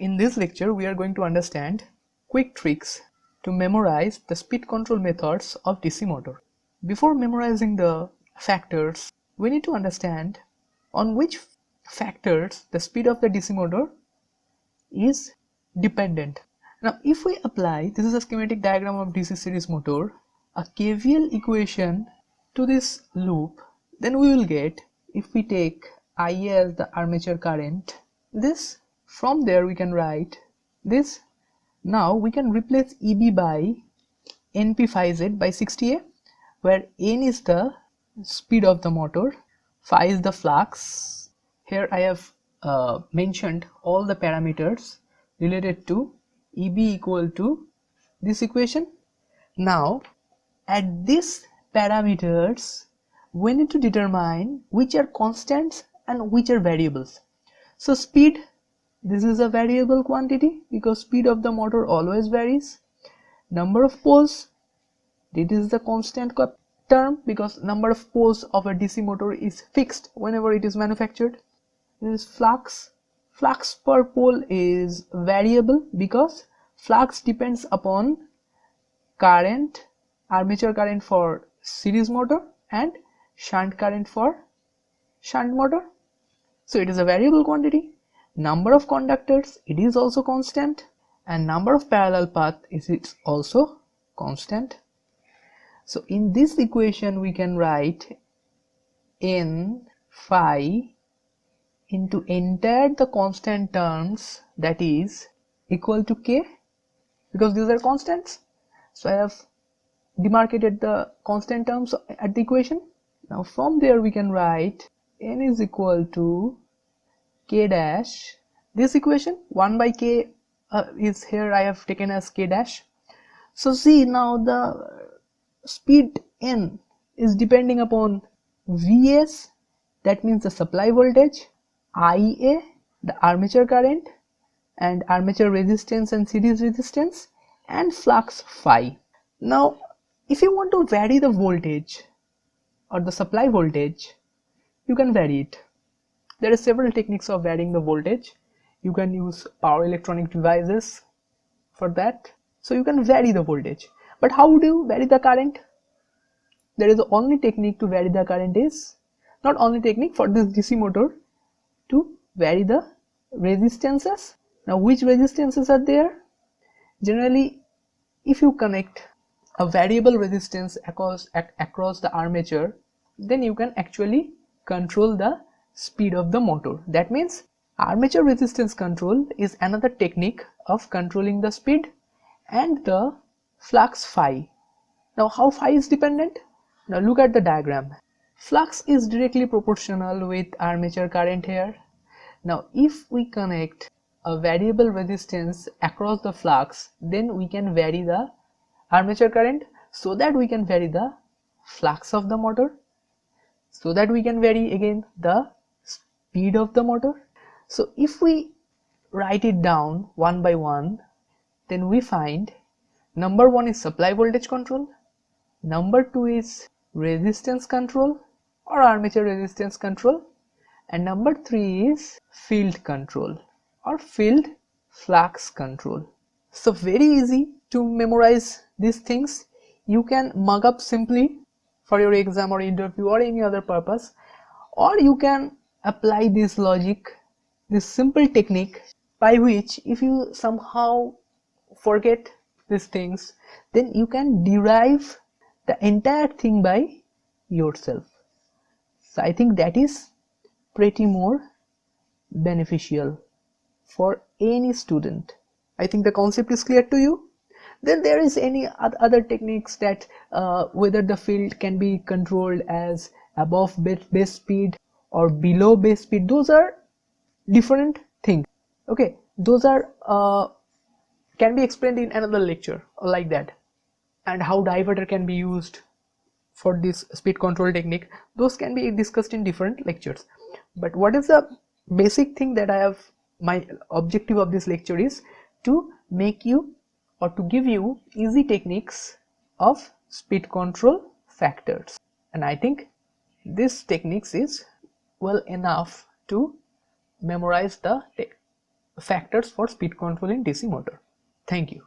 in this lecture we are going to understand quick tricks to memorize the speed control methods of DC motor. Before memorizing the factors, we need to understand on which factors the speed of the DC motor is dependent. Now if we apply, this is a schematic diagram of DC series motor, a KVL equation to this loop, then we will get, if we take IA as the armature current, this, from there we can write this. Now we can replace EB by NP phi Z by 60A, where N is the speed of the motor, phi is the flux. Here I have mentioned all the parameters related to EB equal to this equation. Now at these parameters we need to determine which are constants and which are variables. So speed, this is a variable quantity because speed of the motor always varies. Number of poles, this is the constant term because number of poles of a DC motor is fixed whenever it is manufactured. This is flux. Flux per pole is variable because flux depends upon current, armature current for series motor and shunt current for shunt motor. So it is a variable quantity. Number of conductors, it is also constant, and number of parallel path is also constant. So in this equation we can write N phi into entire the constant terms, that is equal to K, because these are constants. So I have demarcated the constant terms at the equation. Now from there we can write N is equal to K dash, this equation 1 by K is here I have taken as K dash. So see, now the speed N is depending upon Vs, that means the supply voltage, IA, the armature current and armature resistance and series resistance, and flux phi. Now if you want to vary the voltage or the supply voltage, you can vary it. There are several techniques of varying the voltage. You can use power electronic devices for that. So you can vary the voltage. But how do you vary the current? There is the only technique to vary the current is, not only technique for this DC motor, to vary the resistances. Now which resistances are there? Generally, if you connect a variable resistance across the armature, then you can actually control the speed of the motor. That means armature resistance control is another technique of controlling the speed, and the flux phi. Now how phi is dependent? Now look at the diagram. Flux is directly proportional with armature current here. Now if we connect a variable resistance across the flux, then we can vary the armature current, so that we can vary the flux of the motor, so that we can vary again the speed of the motor. So if we write it down one by one, then we find number 1 is supply voltage control, number 2 is resistance control or armature resistance control, and number 3 is field control or field flux control. So very easy to memorize these things. You can mug up simply for your exam or interview or any other purpose, or you can apply this logic, this simple technique, by which if you somehow forget these things, then you can derive the entire thing by yourself. So I think that is pretty more beneficial for any student. I think the concept is clear to you. Then there is any other techniques that whether the field can be controlled as above base speed or below base speed. Those are different things. Okay, those are can be explained in another lecture like that. And how diverter can be used for this speed control technique, those can be discussed in different lectures. But what is the basic thing that I have, my objective of this lecture is to make you or to give you easy techniques of speed control factors, and I think this techniques is well enough to memorize the factors for speed control in DC motor. Thank you.